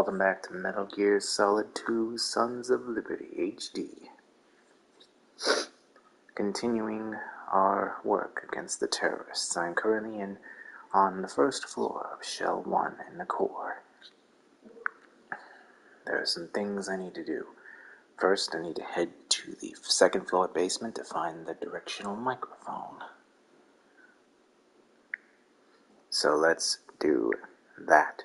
welcome back to Metal Gear Solid 2 Sons of Liberty HD. Continuing our work against the terrorists, I'm currently on the first floor of Shell 1 in the core. There are some things I need to do. First, I need to head to the second floor basement to find the directional microphone. So let's do that.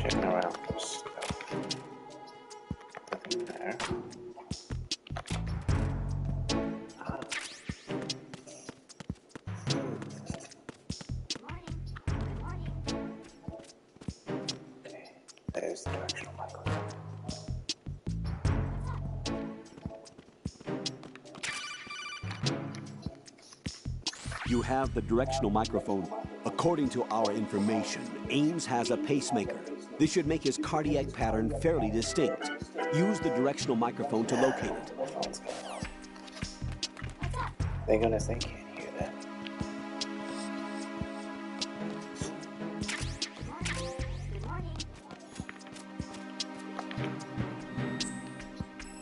Checking around for stuff. Nothing there. Okay, there's the directional microphone. You have the directional microphone. According to our information, Ames has a pacemaker. This should make his cardiac pattern fairly distinct. Use the directional microphone to locate it. Thank goodness they can't hear that.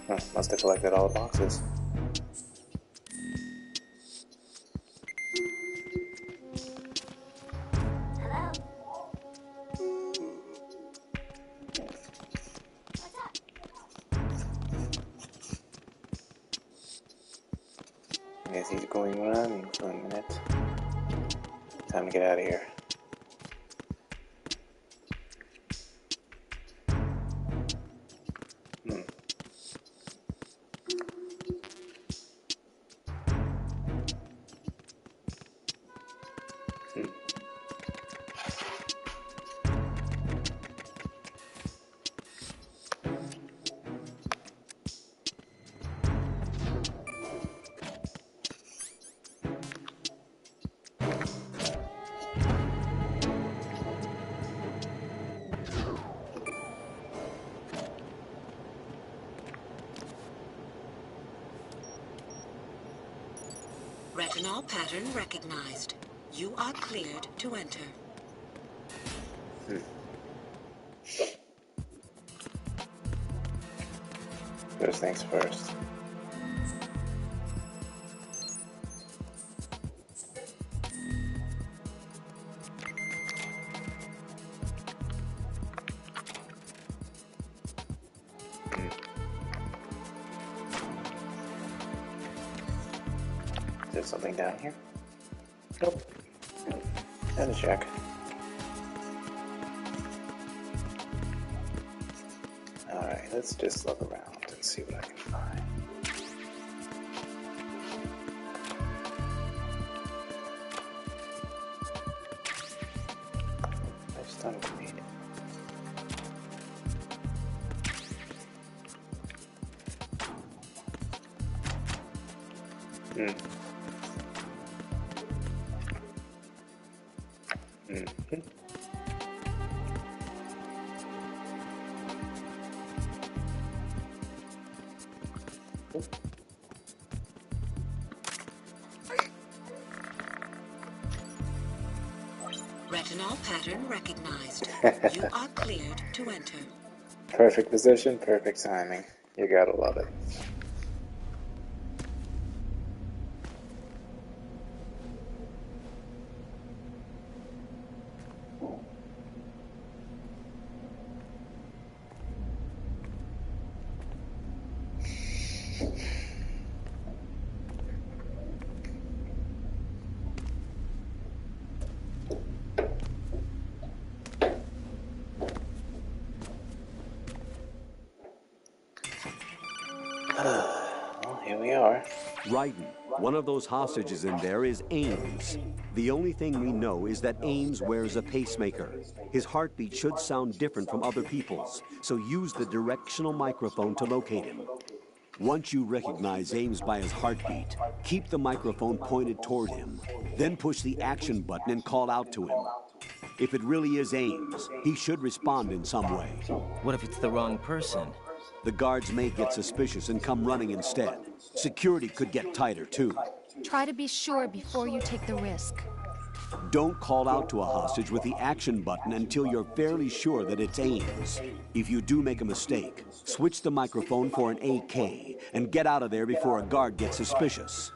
Huh, must have collected all the boxes. I guess he's going running for a minute. Time to get out of here. Retinol pattern recognized. You are cleared to enter. First things first. Is there something down here? Nope. And a check. Alright, let's just look around and see what I can find. There's a ton of meat. Retinol pattern recognized. You are cleared to enter. Perfect position, perfect timing. You gotta love it. Well, here we are. Raiden, one of those hostages in there is Ames. The only thing we know is that Ames wears a pacemaker. His heartbeat should sound different from other people's, so use the directional microphone to locate him. Once you recognize Ames by his heartbeat, keep the microphone pointed toward him. Then push the action button and call out to him. If it really is Ames, he should respond in some way. What if it's the wrong person? The guards may get suspicious and come running instead. Security could get tighter, too. Try to be sure before you take the risk. Don't call out to a hostage with the action button until you're fairly sure that it's Ames. If you do make a mistake, switch the microphone for an AK and get out of there before a guard gets suspicious.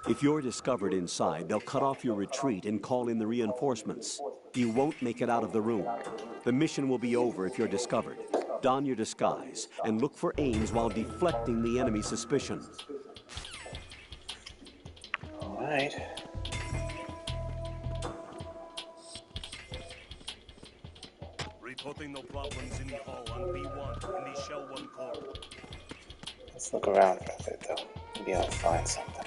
If you're discovered inside, they'll cut off your retreat and call in the reinforcements. You won't make it out of the room. The mission will be over if you're discovered. Don your disguise and look for Ames while deflecting the enemy's suspicion. All right. Reporting no problems in the hall on B1 in the Shell 1 core. Let's look around for a bit, though. Maybe I'll find something.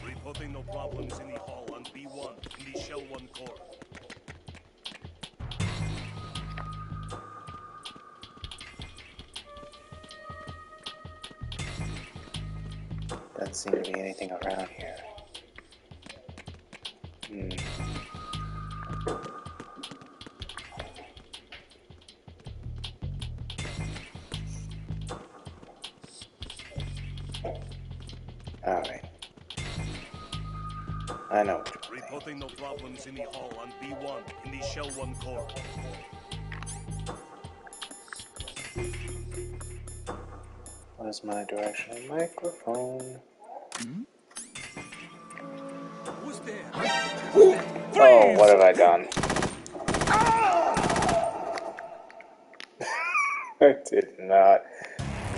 Reporting no problems in the hall on B1 in the Shell 1 core. Doesn't seem to be anything around here. Alright. I know what you're thinking. Reporting no problems in the hall on B1 in the Shell 1 core. Where's my directional microphone? Who's there? Oh, what have I done? I did not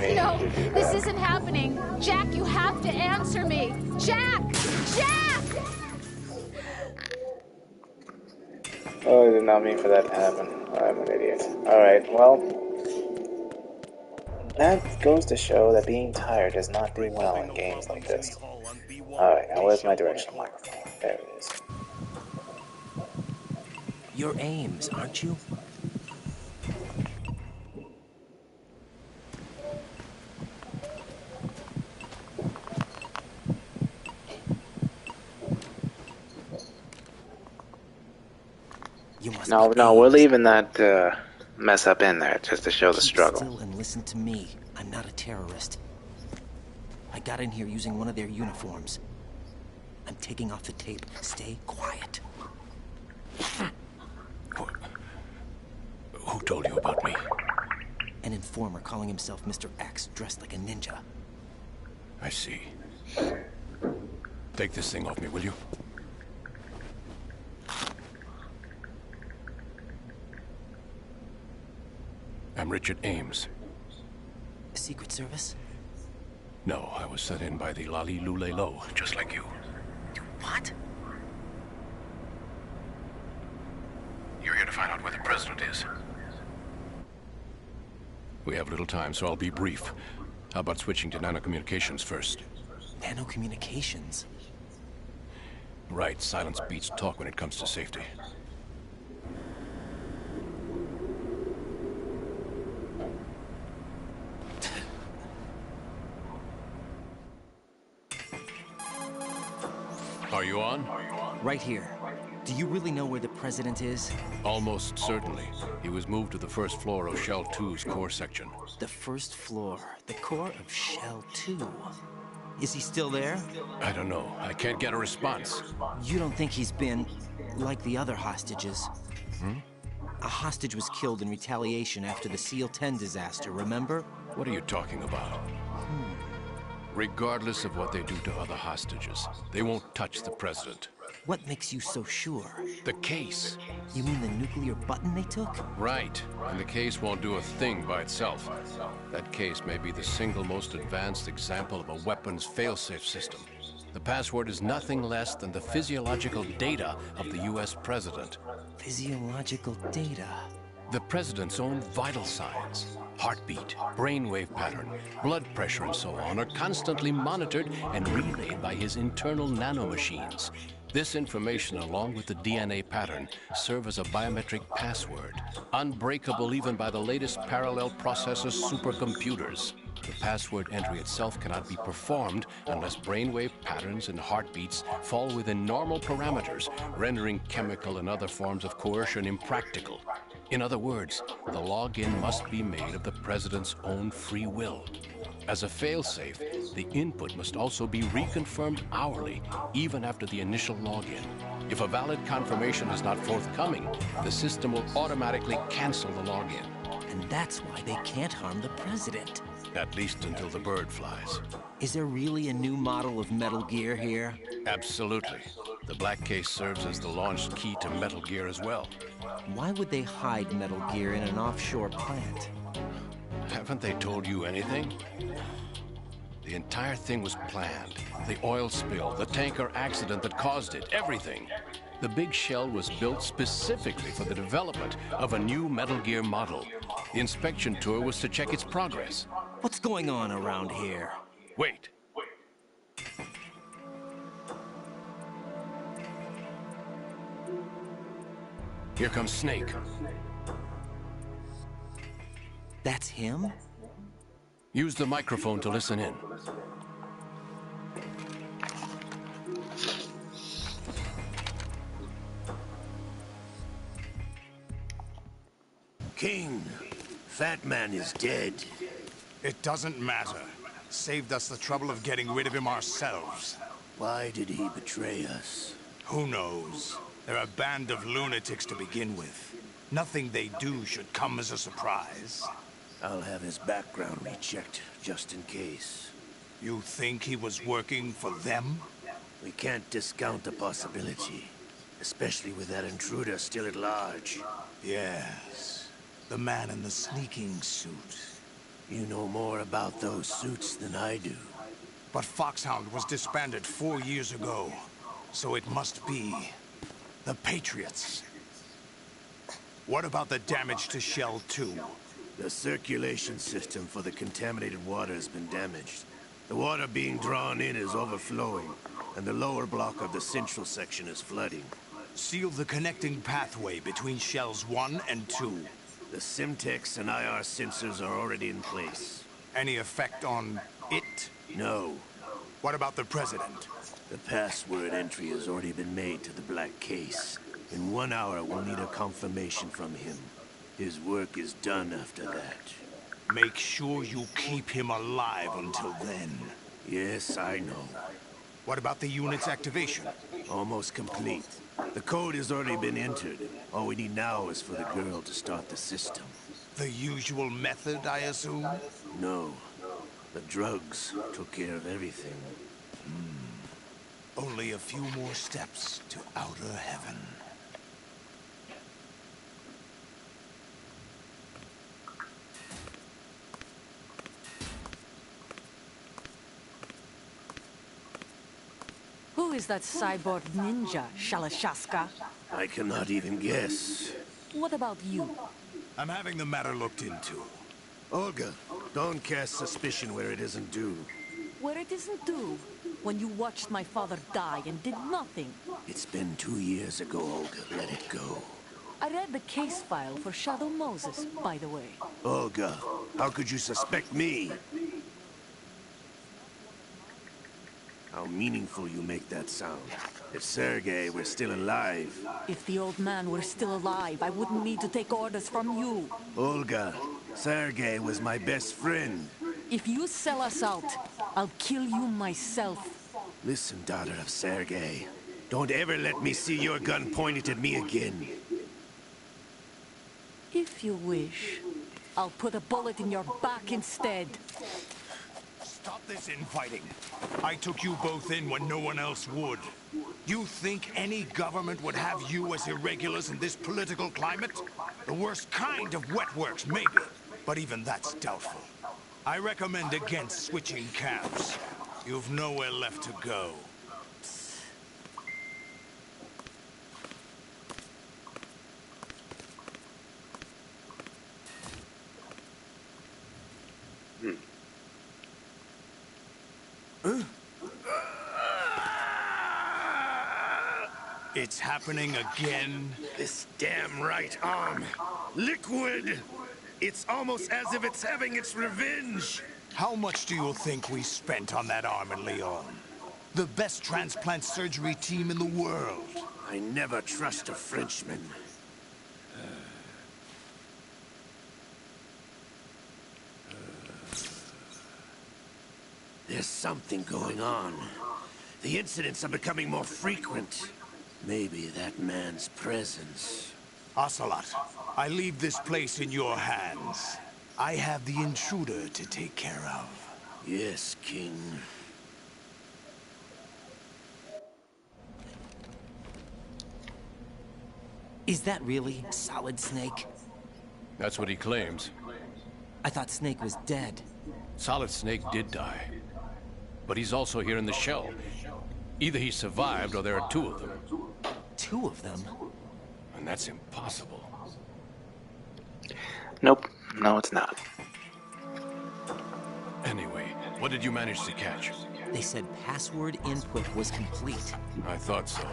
mean No, to do this that. isn't happening. Jack, you have to answer me. Jack! Jack! Oh, I did not mean for that to happen. I'm an idiot. Alright, well, that goes to show that being tired does not do well in games like this. Alright, now where's my directional microphone? There it is. You're Ames, aren't you? You must No, be we're Ames. leaving that mess up in there just to show the Keep struggle. still and listen to me. I'm not a terrorist. I got in here using one of their uniforms. I'm taking off the tape. Stay quiet. Who told you about me? An informer calling himself Mr. X, dressed like a ninja. I see. Take this thing off me, will you? I'm Richard Ames. Secret Service? No, I was sent in by the Lali Lule Lo, just like you. What? You're here to find out where the president is. We have little time, so I'll be brief. How about switching to nanocommunications first? Nanocommunications? Right, silence beats talk when it comes to safety. Are you on? Right here. Do you really know where the president is? Almost certainly. He was moved to the first floor of Shell 2's core section. The first floor, the core of Shell 2. Is he still there? I don't know. I can't get a response. You don't think he's been like the other hostages? A hostage was killed in retaliation after the SEAL 10 disaster, remember? What are you talking about? Regardless of what they do to other hostages, they won't touch the president. What makes you so sure? The case. You mean the nuclear button they took? Right. And the case won't do a thing by itself. That case may be the single most advanced example of a weapons failsafe system. The password is nothing less than the physiological data of the US president. Physiological data? The president's own vital signs, heartbeat, brainwave pattern, blood pressure, and so on, are constantly monitored and relayed by his internal nanomachines. This information, along with the DNA pattern, serve as a biometric password, unbreakable even by the latest parallel processor supercomputers. The password entry itself cannot be performed unless brainwave patterns and heartbeats fall within normal parameters, rendering chemical and other forms of coercion impractical. In other words, the login must be made of the president's own free will. As a failsafe, the input must also be reconfirmed hourly, even after the initial login. If a valid confirmation is not forthcoming, the system will automatically cancel the login. And that's why they can't harm the president. At least until the bird flies. Is there really a new model of Metal Gear here? Absolutely. The black case serves as the launch key to Metal Gear as well. Why would they hide Metal Gear in an offshore plant? Haven't they told you anything? The entire thing was planned. The oil spill, the tanker accident that caused it, everything. The big shell was built specifically for the development of a new Metal Gear model. The inspection tour was to check its progress. What's going on around here? Wait. Here comes Snake. That's him? Use the microphone to listen in. King, Fat Man is dead. It doesn't matter. Saved us the trouble of getting rid of him ourselves. Why did he betray us? Who knows? They're a band of lunatics to begin with. Nothing they do should come as a surprise. I'll have his background rechecked, just in case. You think he was working for them? We can't discount the possibility, especially with that intruder still at large. Yes. The man in the sneaking suit. You know more about those suits than I do. But Foxhound was disbanded 4 years ago. So it must be the Patriots. What about the damage to Shell 2? The circulation system for the contaminated water has been damaged. The water being drawn in is overflowing, and the lower block of the central section is flooding. Seal the connecting pathway between Shells 1 and 2. The Simtex and IR sensors are already in place. Any effect on it? No. What about the President? The password entry has already been made to the black case. In 1 hour, we'll need a confirmation from him. His work is done after that. Make sure you keep him alive until then. Yes, I know. What about the unit's activation? Almost complete. The code has already been entered. All we need now is for the girl to start the system. The usual method, I assume? No. The drugs took care of everything. Only a few more steps to outer heaven. Who is that cyborg ninja, Shalashaska? I cannot even guess. What about you? I'm having the matter looked into. Olga, don't cast suspicion where it isn't due. Where it isn't due, when you watched my father die and did nothing. It's been 2 years ago, Olga. Let it go. I read the case file for Shadow Moses, by the way. Olga, how could you suspect me? How meaningful you make that sound. If Sergei were still alive... If the old man were still alive, I wouldn't need to take orders from you. Olga, Sergei was my best friend. If you sell us out, I'll kill you myself. Listen, daughter of Sergei. Don't ever let me see your gun pointed at me again. If you wish, I'll put a bullet in your back instead. Stop this infighting. I took you both in when no one else would. You think any government would have you as irregulars in this political climate? The worst kind of wet works, maybe. But even that's doubtful. I recommend against switching camps. You've nowhere left to go. It's happening again. This damn right arm. Liquid! It's almost as if it's having its revenge. How much do you think we spent on that arm in Lyon? The best transplant surgery team in the world. I never trust a Frenchman. There's something going on. The incidents are becoming more frequent. Maybe that man's presence. Ocelot, I leave this place in your hands. I have the intruder to take care of. Yes, King. Is that really Solid Snake? That's what he claims. I thought Snake was dead. Solid Snake did die. But he's also here in the shell. Either he survived or there are two of them. Two of them? And that's impossible. Nope. No, it's not. Anyway, what did you manage to catch? They said password input was complete. I thought so.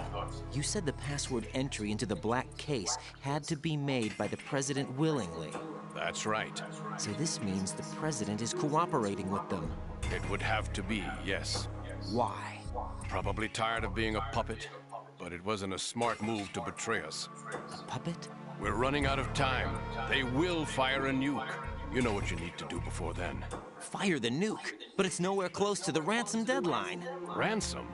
You said the password entry into the black case had to be made by the president willingly. That's right. So this means the president is cooperating with them. It would have to be, yes. Why? Probably tired of being a puppet, but it wasn't a smart move to betray us. A puppet? We're running out of time. They will fire a nuke. You know what you need to do before then. Fire the nuke, but it's nowhere close to the ransom deadline. Ransom?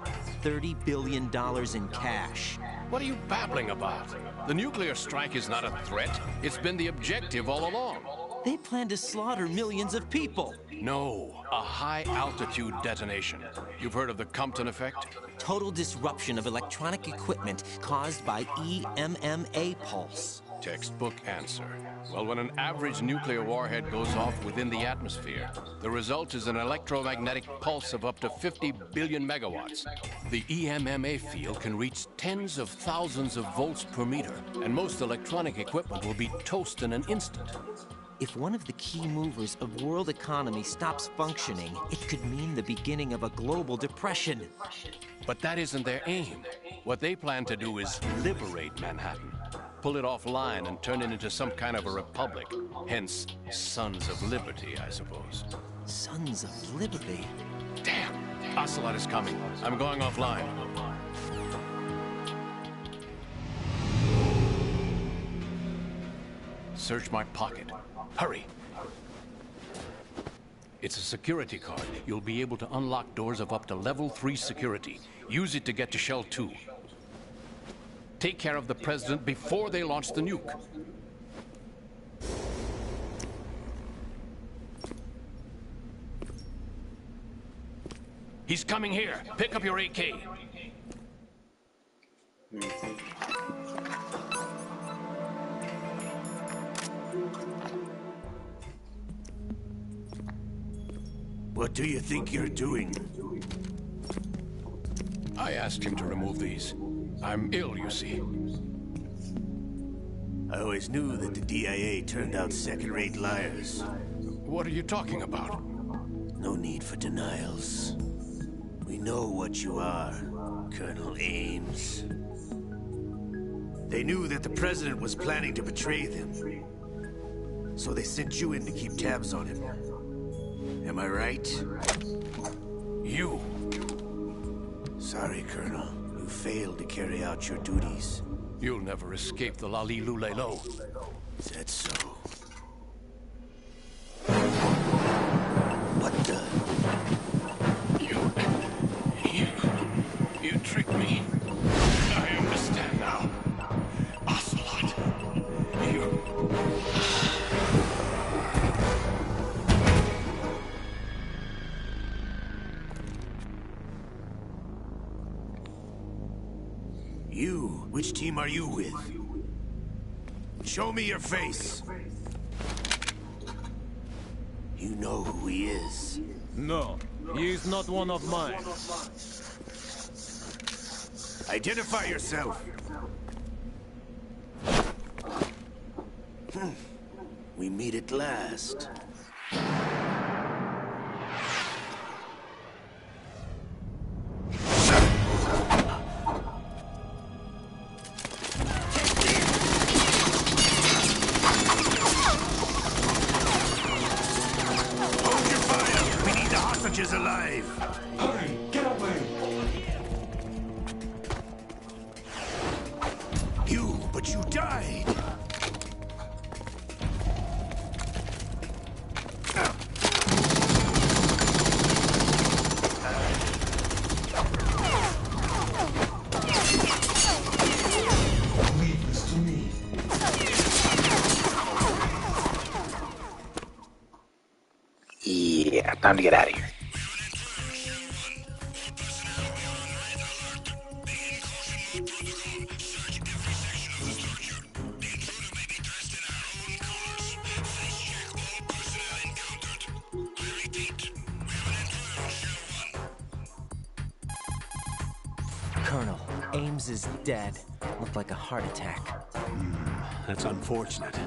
$30 billion in cash. What are you babbling about? The nuclear strike is not a threat. It's been the objective all along. They plan to slaughter millions of people. No, a high-altitude detonation. You've heard of the Compton effect? Total disruption of electronic equipment caused by EMMA pulse. Textbook answer. Well, when an average nuclear warhead goes off within the atmosphere, the result is an electromagnetic pulse of up to 50 billion megawatts. The EMMA field can reach tens of thousands of volts per meter, and most electronic equipment will be toast in an instant. If one of the key movers of world economy stops functioning, it could mean the beginning of a global depression. But that isn't their aim. What they plan to do is liberate Manhattan. Pull it offline and turn it into some kind of a republic. Hence, Sons of Liberty, I suppose. Sons of Liberty? Damn! Ocelot is coming. I'm going offline. Search my pocket. Hurry! It's a security card. You'll be able to unlock doors of up to level 3 security. Use it to get to Shell 2. Take care of the president before they launch the nuke. He's coming here. Pick up your AK. What do you think you're doing? I asked him to remove these. I'm ill, you see. I always knew that the DIA turned out second-rate liars. What are you talking about? No need for denials. We know what you are, Colonel Ames. They knew that the president was planning to betray them. So they sent you in to keep tabs on him. Am I right? You. Sorry, Colonel. You You failed to carry out your duties. You'll never escape the Lali Lulelo. Is that so? What the? You tricked me. I understand now. Ocelot. You? Which team are you with? Show me your face. You know who he is. No, he is not one of mine. Identify yourself. We meet at last. Hold your fire! We need the hostages alive! Hurry! Get away! But you died! Leave this to me. Yeah, time to get out of here. Colonel, Ames is dead. Looked like a heart attack. That's unfortunate.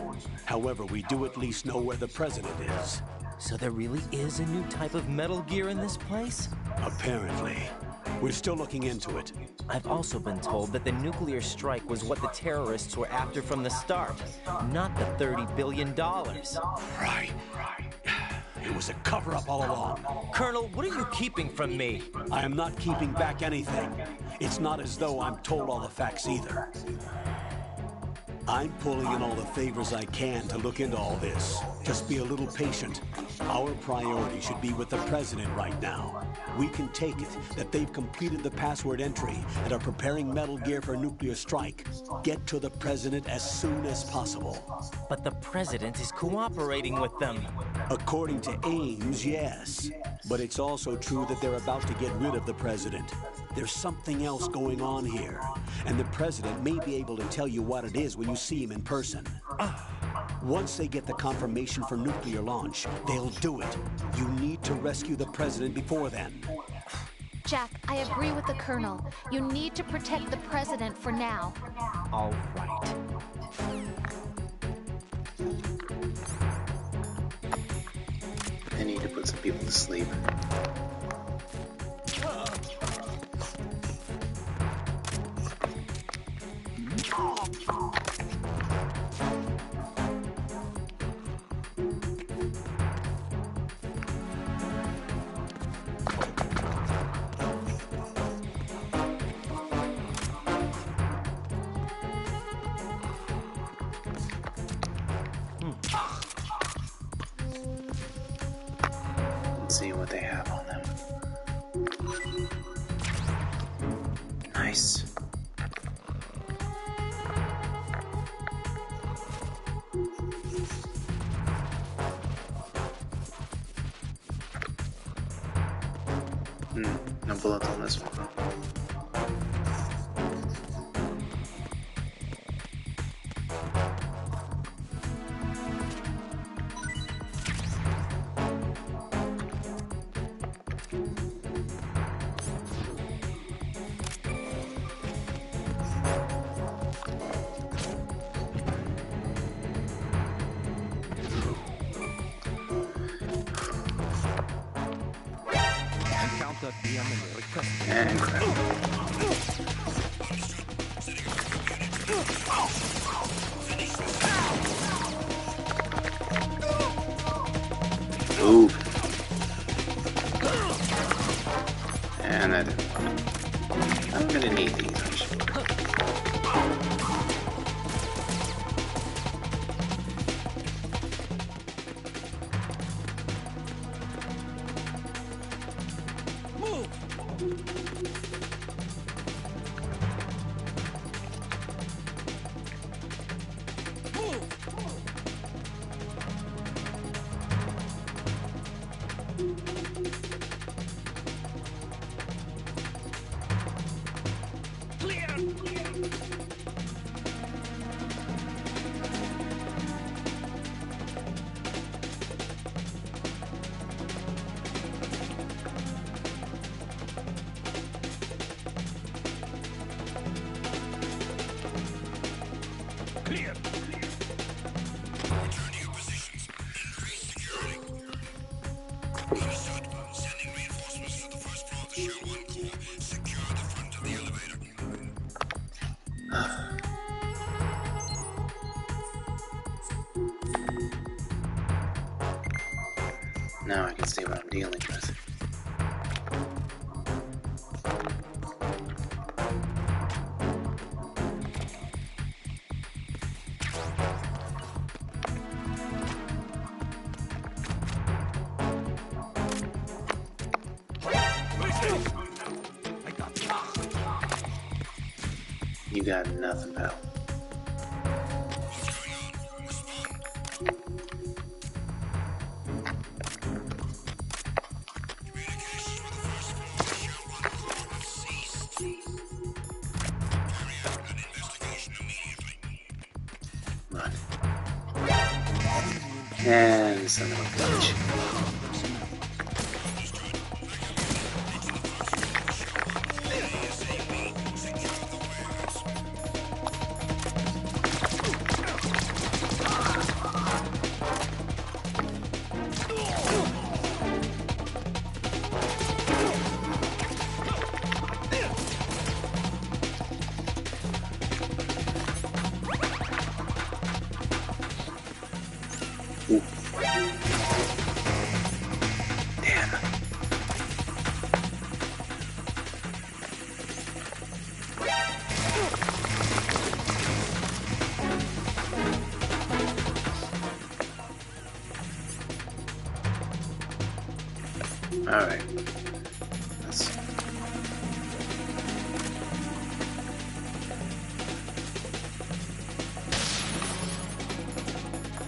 However, we do at least know where the president is. So there really is a new type of Metal Gear in this place? Apparently. We're still looking into it. I've also been told that the nuclear strike was what the terrorists were after from the start, not the $30 billion. Right. It was a cover-up all along. Colonel, what are you keeping from me? I am not keeping back anything. It's not as though I'm told all the facts either. I'm pulling in all the favors I can to look into all this. Just be a little patient. Our priority should be with the president right now. We can take it that they've completed the password entry and are preparing Metal Gear for nuclear strike. Get to the president as soon as possible. But the president is cooperating with them. According to Ames, yes. But it's also true that they're about to get rid of the president. There's something else going on here, and the president may be able to tell you what it is when you see him in person. Once they get the confirmation for nuclear launch, they'll do it. You need to rescue the president before then. Jack, I agree with the Colonel. You need to protect the President for now. All right. I need to put some people to sleep. Let's see what they have on them. Nice. No bullets on this one. And crap. Ooh. And that didn't work. I'm gonna need these. Clear. Return to your positions. Increase security. Understood. Sending reinforcements to the first floor of the Shell 1 core. Secure the front of the elevator. Now I can see what I'm dealing with. You got nothing, pal. Run. And son of a bitch. Ooh. Damn. All right. Let's...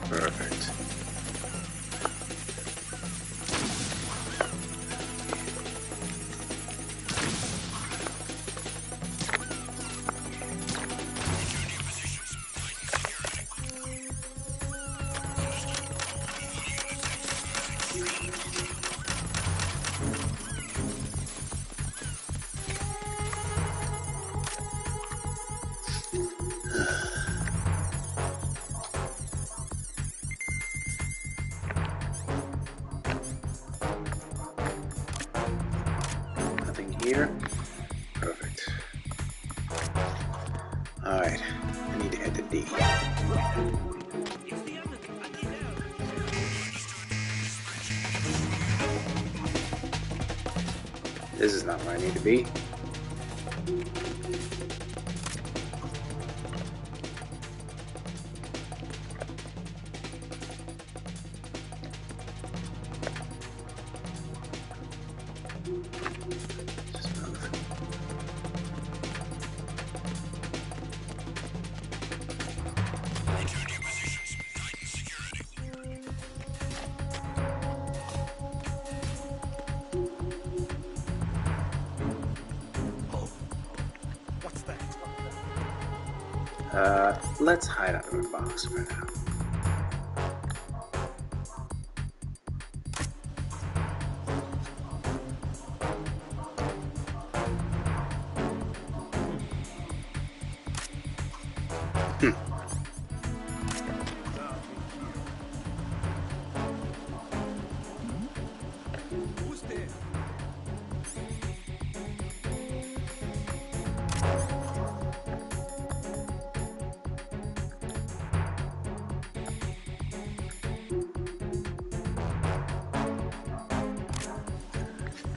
Perfect. Here. Perfect. Alright, I need to head to D. This is not where I need to be. Let's hide under a box for now.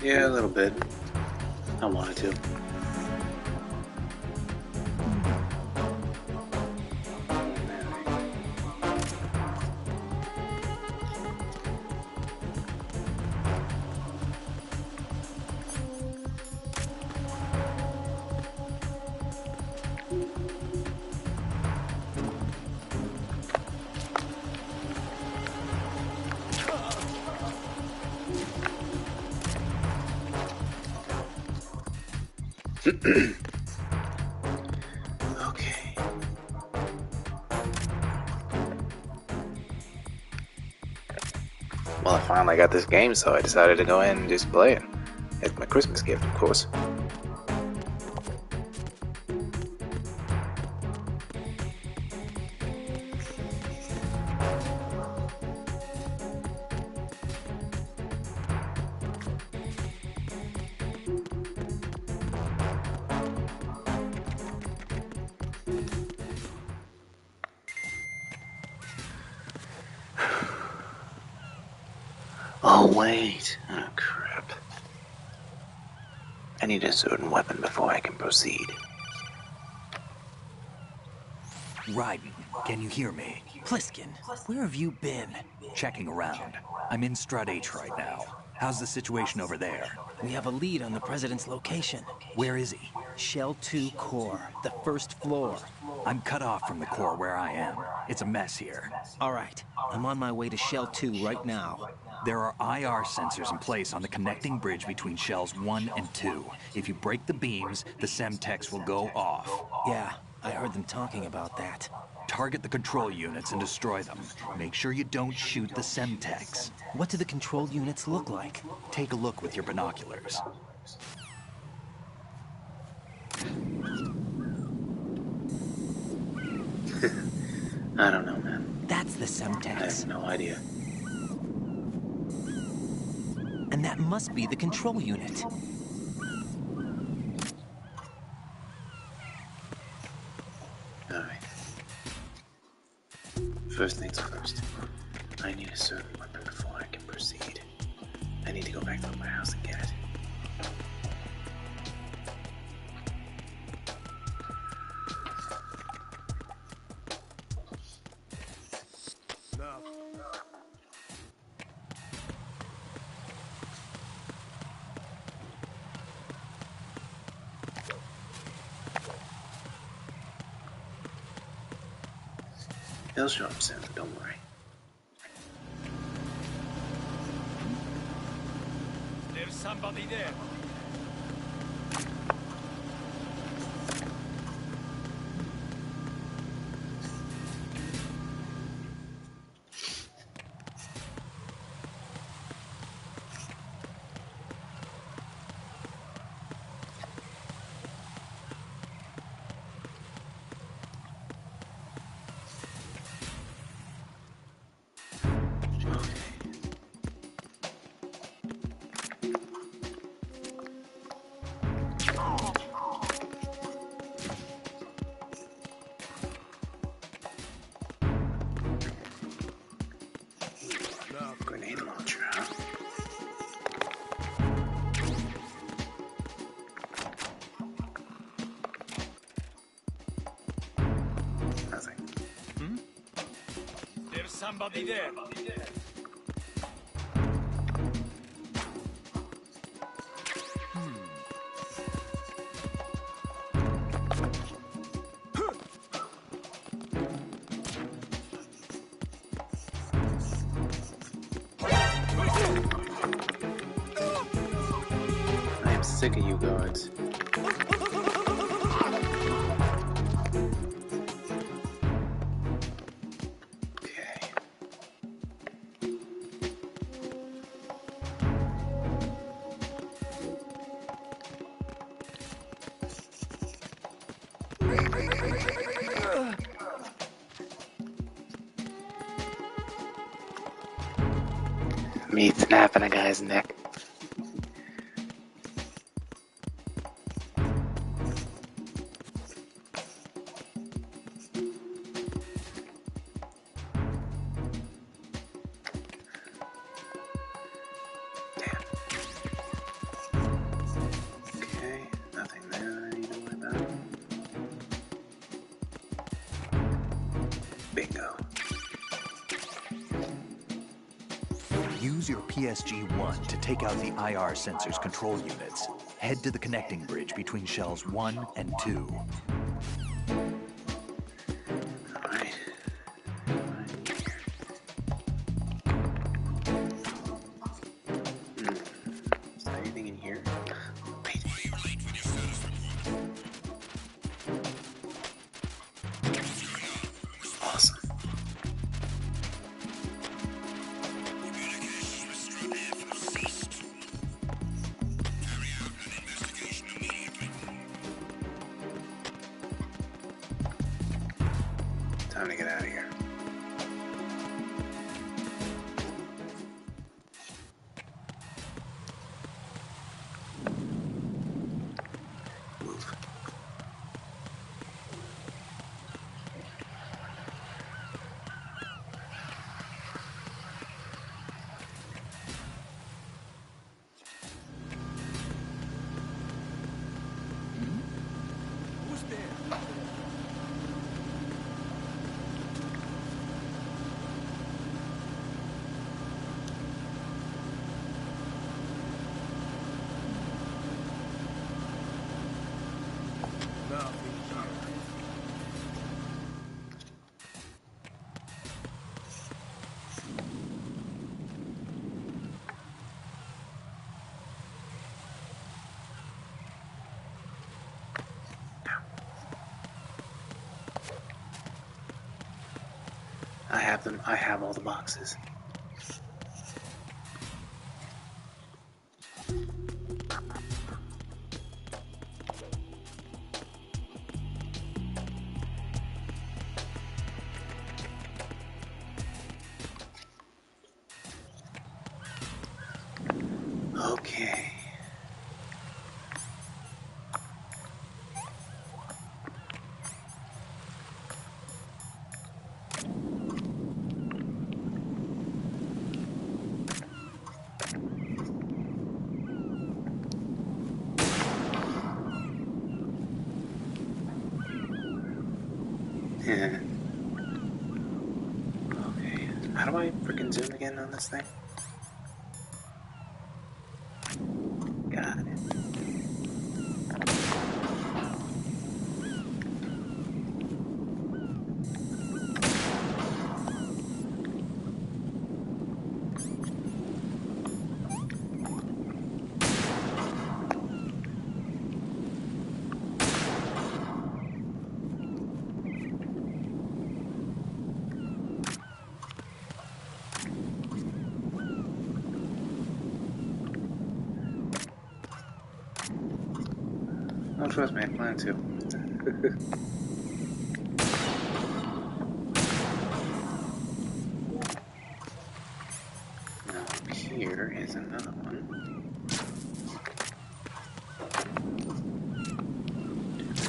Yeah, a little bit. I wanted to. Okay. Well, I finally got this game, so I decided to go in and just play it. It's my Christmas gift, of course. Wait. Oh, crap. I need a certain weapon before I can proceed. Raiden, can you hear me? Pliskin, where have you been? Checking around. I'm in Strut H right now. How's the situation over there? We have a lead on the President's location. Where is he? Shell 2 core, the first floor. I'm cut off from the core where I am. It's a mess here. All right, I'm on my way to Shell 2 right now. There are IR sensors in place on the connecting bridge between Shells 1 and 2. If you break the beams, the Semtex will go off. Yeah, I heard them talking about that. Target the control units and destroy them. Make sure you don't shoot the Semtex. What do the control units look like? Take a look with your binoculars. I don't know, man. That's the Semtex. I have no idea. And that must be the control unit. Alright. First things first. I need a certain weapon before I can proceed. I need to go back to the warehouse and get it. They'll show up soon, don't worry. There's somebody there. Grenade launcher, huh? Nothing. There's somebody there. I am sick of you guards. Okay. Me snapping a guy's neck. Okay, nothing there that I need to worry about. Bingo. Use your PSG-1 to take out the IR sensors control units. Head to the connecting bridge between Shells 1 and 2. Alright. Is there anything in here? Wait. Awesome. Time to get out of here. Move. I have them. I have all the boxes. Okay. Yeah. Okay. How do I freaking zoom again on this thing? Got it. Oh, trust me, I plan to. Now, here is another one.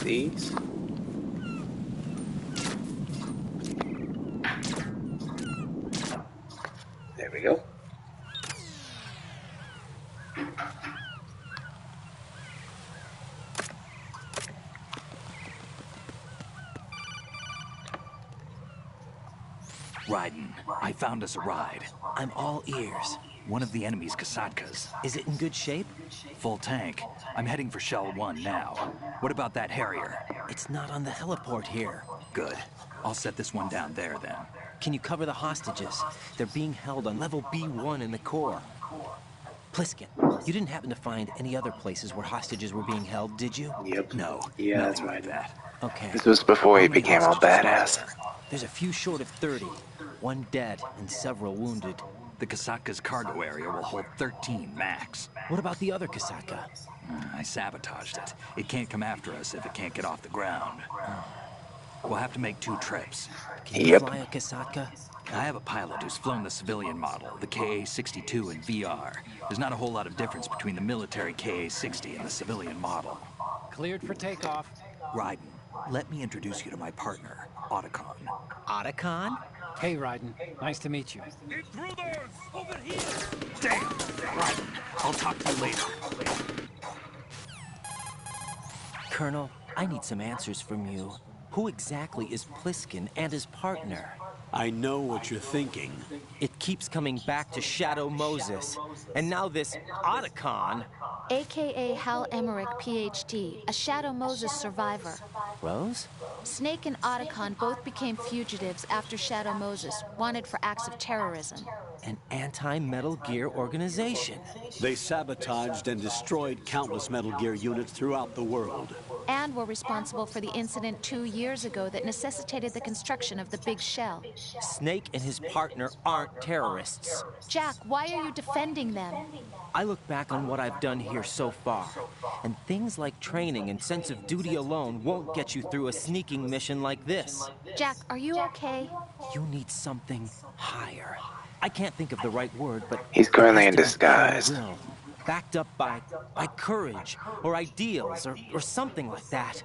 These. There we go. Raiden, I found us a ride. I'm all ears. One of the enemy's Kasatkas. Is it in good shape? Full tank. I'm heading for Shell 1 now. What about that Harrier? It's not on the heliport here. Good. I'll set this one down there then. Can you cover the hostages? They're being held on level B1 in the core. Pliskin, you didn't happen to find any other places where hostages were being held, did you? Yep. No. Yeah, that's nothing right. like that. Okay. This was before he How many became all hostages? badass. There's a few short of 30. One dead and several wounded. The Kasatka's cargo area will hold 13 max. What about the other Kasatka? I sabotaged it. It can't come after us if it can't get off the ground. We'll have to make 2 trips. Can you fly a Kasatka? I have a pilot who's flown the civilian model, the KA-62 in VR. There's not a whole lot of difference between the military KA-60 and the civilian model. Cleared for takeoff. Raiden, let me introduce you to my partner, Otacon. Otacon? Hey, Raiden. Nice to meet you. Intruders! Over here! Damn! Raiden, I'll talk to you later. Colonel, I need some answers from you. Who exactly is Pliskin and his partner? I know what you're thinking. It keeps coming back to Shadow Moses. And now this Otacon. AKA Hal Emmerich, PhD, a Shadow Moses survivor. Rose? Snake and Otacon both became fugitives after Shadow Moses, wanted for acts of terrorism. An anti-Metal Gear organization. They sabotaged and destroyed countless Metal Gear units throughout the world. And were responsible for the incident 2 years ago that necessitated the construction of the Big Shell. Snake and his partner aren't terrorists. Jack, why are you defending them? I look back on what I've done here so far, and things like training and sense of duty alone won't get you through a sneaking mission like this. Jack, are you okay? You need something higher. I can't think of the right word, but... He's currently it in has to be disguise. will, backed up by courage, or ideals, or something like that.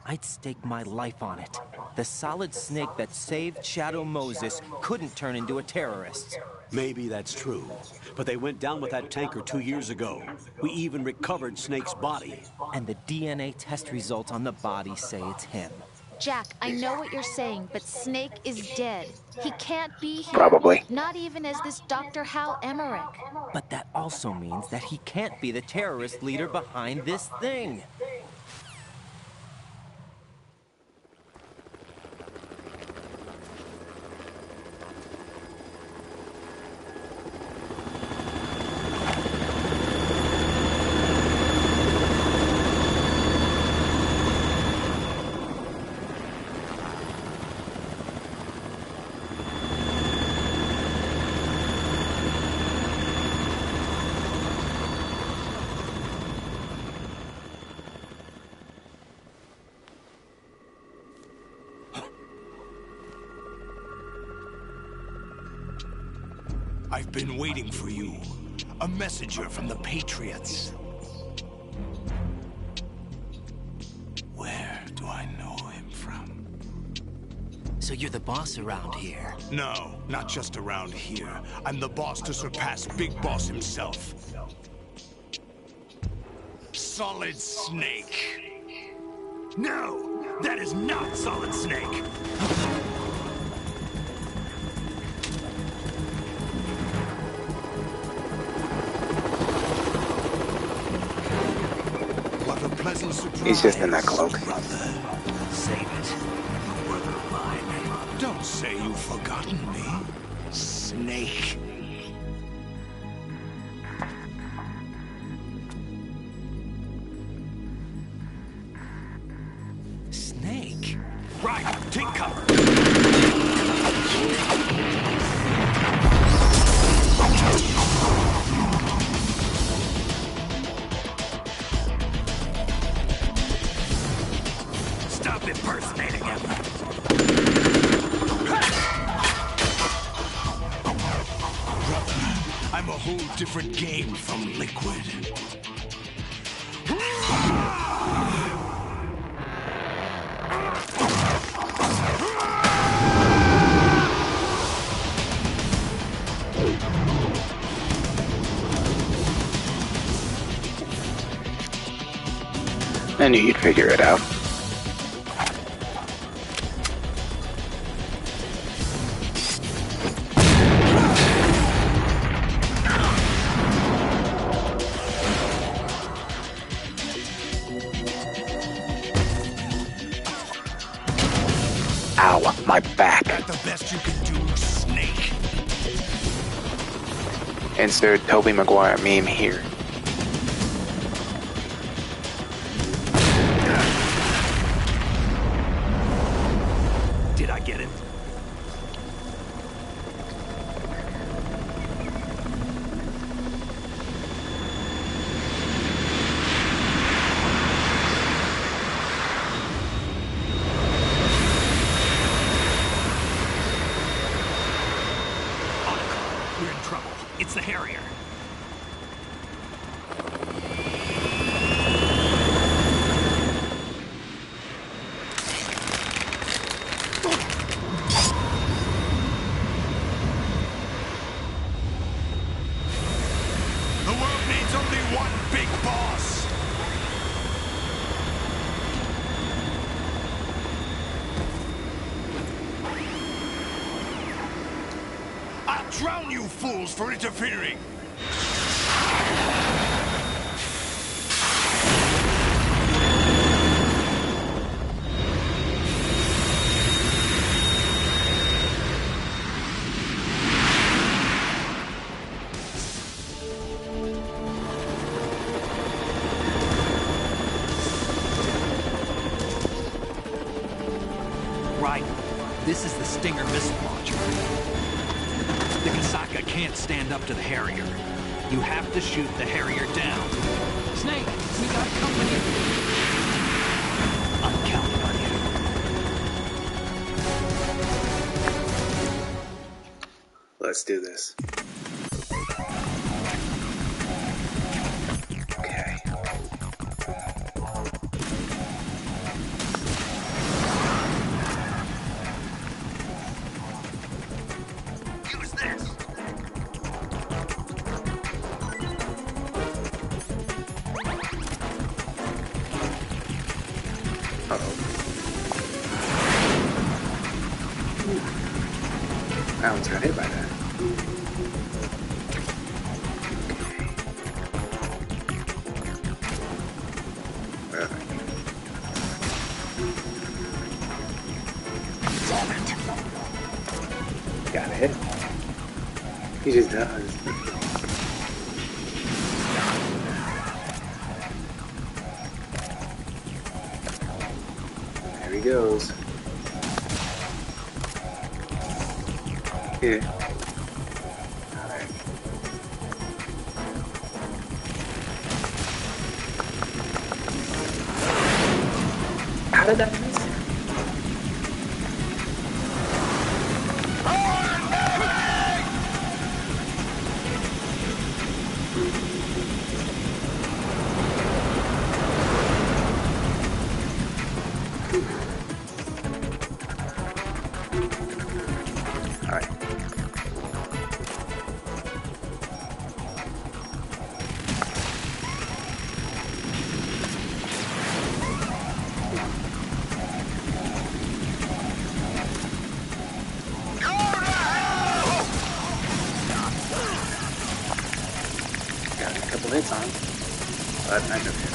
I'd stake my life on it. The solid Snake that saved Shadow Moses couldn't turn into a terrorist. Maybe that's true, but they went down with that tanker 2 years ago. We even recovered Snake's body. And the DNA test results on the body say it's him. Jack, I know what you're saying, but Snake is dead. He can't be here. Probably. Not even as this Dr. Hal Emmerich. But that also means that he can't be the terrorist leader behind this thing. I've been waiting for you. A messenger from the Patriots. Where do I know him from? So you're the boss around here? No, not just around here. I'm the boss to surpass Big Boss himself. Solid Snake. No, that is not Solid Snake. What a pleasant surprise. He's just in that cloak. Save it. You work of mine. Don't say you've forgotten me, Snake. Snake? Right, take cover. Stop impersonating him. Brother, I'm a whole different game from Liquid. I knew you'd figure it out. Ow, my back. That's the best you can do, Snake. Insert Tobey Maguire meme here. Did I get him? We're in trouble. It's the Harrier. The world needs only one big boss. I'll drown you fools for interfering. Right. This is the Stinger missile launcher. The Kasaka can't stand up to the Harrier. You have to shoot the Harrier down. Snake, we got company. I'm counting on you. Let's do this. Okay. Use this. I almost got hit by that. Got it. He just does. There he goes. Yeah. Alright. How did that miss him? lights on, but I know this.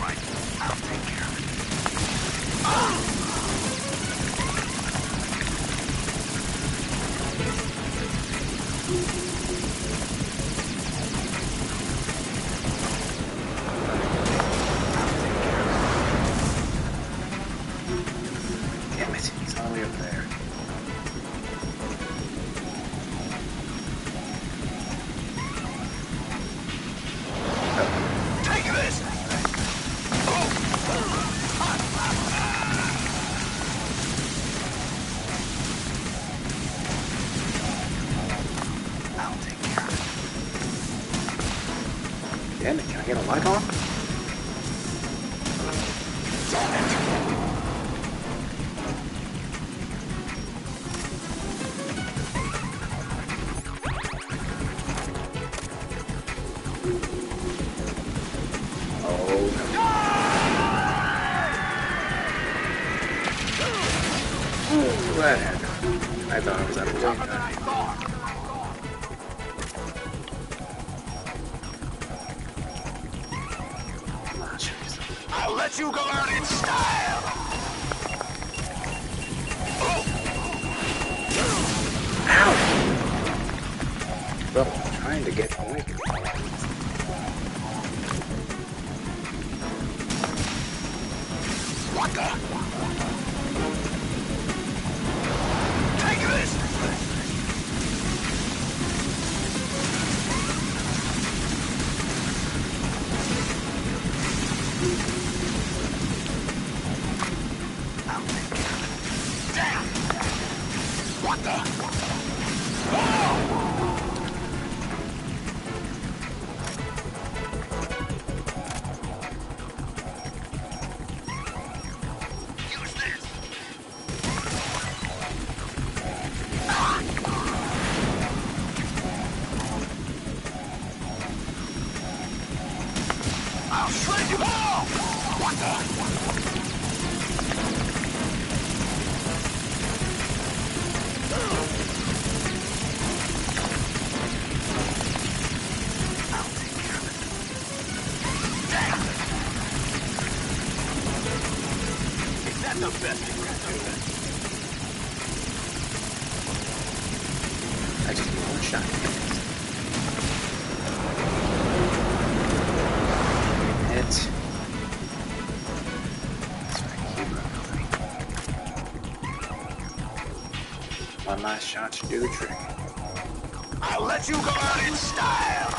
Right, I'll take care of it. Damn it, he's all the way up there. Take this! I'll take care of it. Damn it, can I get a light on? That happened. I thought I was out of way. I'll let you go out in style! Ow! Well, I'm trying to get away from it. What the? Take this! I'll take care of it. Damn! What the? Use this! I'll shred you all! What the? I'll take care of it. Damn! Is that the best you can do? I just need one shot. Hit. That's right, keep moving. One last shot should do the trick. I'll let you go out in style!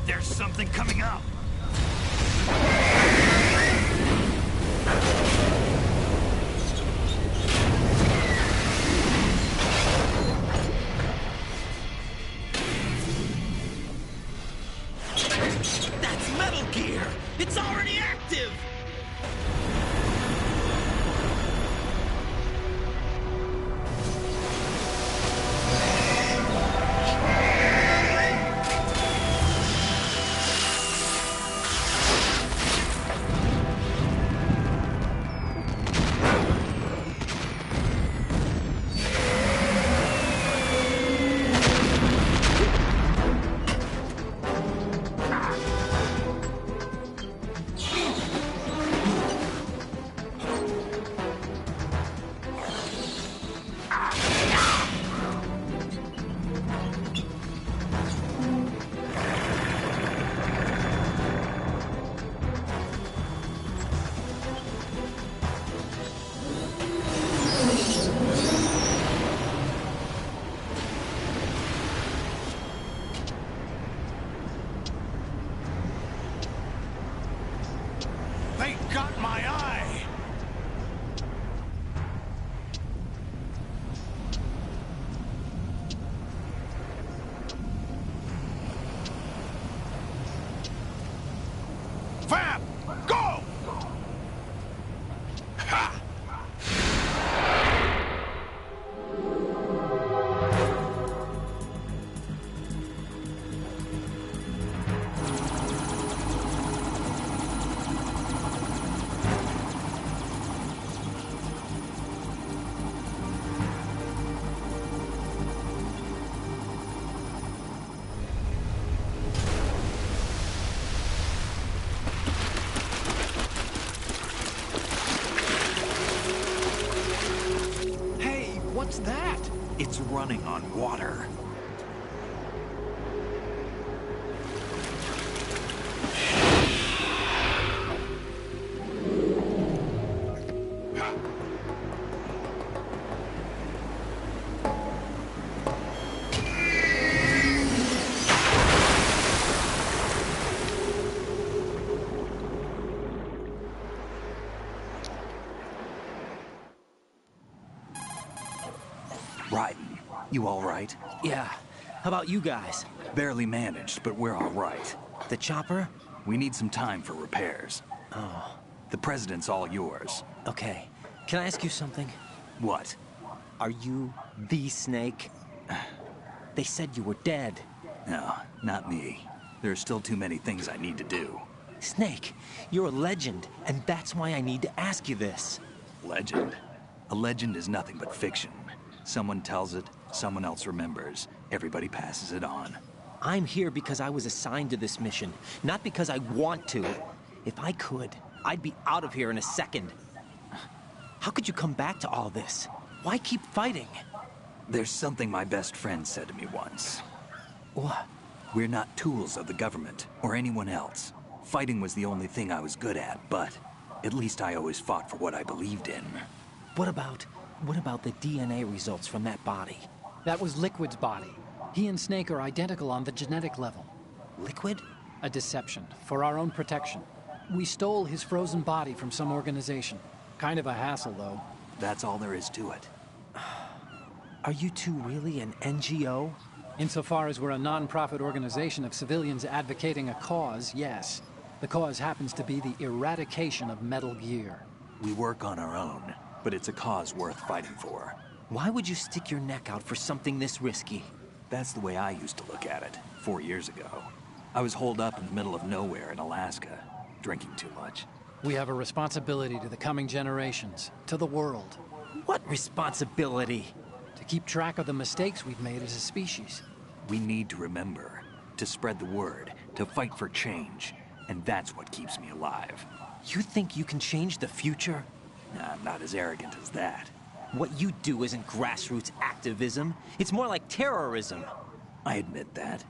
There's something coming up. That's Metal Gear! It's already active! What's that? It's running on water. Raiden, you all right? Yeah. How about you guys? Barely managed, but we're all right. The chopper? We need some time for repairs. Oh. The president's all yours. Okay. Can I ask you something? What? Are you the Snake? They said you were dead. No, not me. There are still too many things I need to do. Snake, you're a legend, and that's why I need to ask you this. Legend? A legend is nothing but fiction. Someone tells it, someone else remembers. Everybody passes it on. I'm here because I was assigned to this mission, not because I want to. If I could, I'd be out of here in a second. How could you come back to all this? Why keep fighting? There's something my best friend said to me once. What? We're not tools of the government or anyone else. Fighting was the only thing I was good at, but at least I always fought for what I believed in. What about the DNA results from that body? That was Liquid's body. He and Snake are identical on the genetic level. Liquid? A deception, for our own protection. We stole his frozen body from some organization. Kind of a hassle, though. That's all there is to it. Are you two really an NGO? Insofar as we're a non-profit organization of civilians advocating a cause, yes. The cause happens to be the eradication of Metal Gear. We work on our own, but it's a cause worth fighting for. Why would you stick your neck out for something this risky? That's the way I used to look at it, 4 years ago. I was holed up in the middle of nowhere in Alaska, drinking too much. We have a responsibility to the coming generations, to the world. What responsibility? To keep track of the mistakes we've made as a species. We need to remember, to spread the word, to fight for change, and that's what keeps me alive. You think you can change the future? I'm not as arrogant as that. What you do isn't grassroots activism. It's more like terrorism. I admit that.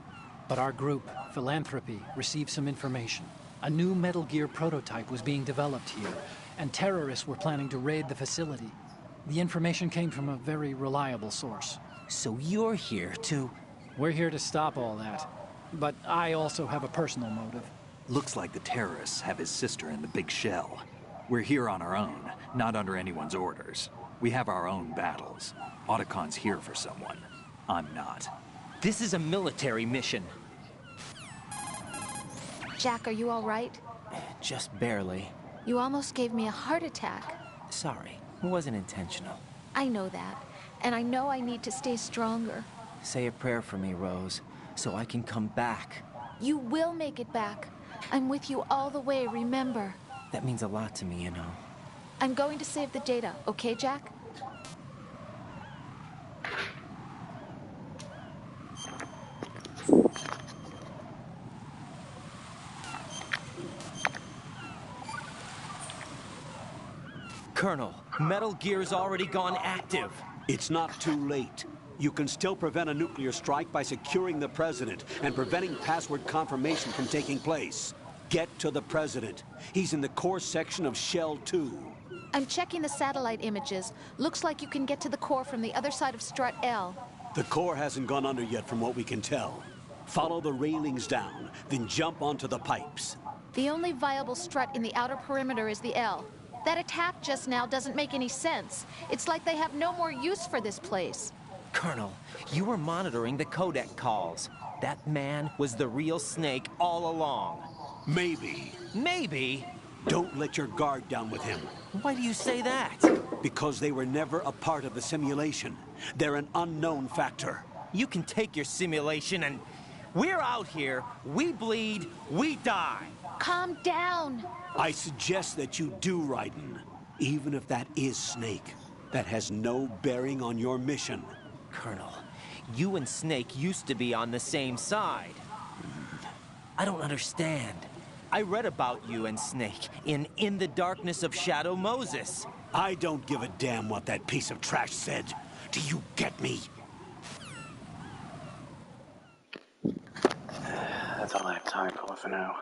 But our group, Philanthropy, received some information. A new Metal Gear prototype was being developed here, and terrorists were planning to raid the facility. The information came from a very reliable source. So you're here to... We're here to stop all that. But I also have a personal motive. Looks like the terrorists have his sister in the big shell. We're here on our own, not under anyone's orders. We have our own battles. Otacon's here for someone. I'm not. This is a military mission. Jack, are you all right? Just barely. You almost gave me a heart attack. Sorry, it wasn't intentional. I know that, and I know I need to stay stronger. Say a prayer for me, Rose, so I can come back. You will make it back. I'm with you all the way, remember? That means a lot to me, you know. I'm going to save the data, okay, Jack? Colonel, Metal Gear's already gone active. It's not too late. You can still prevent a nuclear strike by securing the president and preventing password confirmation from taking place. Get to the president. He's in the core section of Shell 2. I'm checking the satellite images. Looks like you can get to the core from the other side of Strut L. The core hasn't gone under yet from what we can tell. Follow the railings down, then jump onto the pipes. The only viable strut in the outer perimeter is the L. That attack just now doesn't make any sense. It's like they have no more use for this place. Colonel, you were monitoring the codec calls. That man was the real Snake all along. Maybe. Maybe? Don't let your guard down with him. Why do you say that? Because they were never a part of the simulation. They're an unknown factor. You can take your simulation and... We're out here, we bleed, we die. Calm down. I suggest that you do, Raiden. Even if that is Snake. That has no bearing on your mission. Colonel, you and Snake used to be on the same side. I don't understand. I read about you and Snake in the Darkness of Shadow Moses. I don't give a damn what that piece of trash said. Do you get me? That's all I have time for now.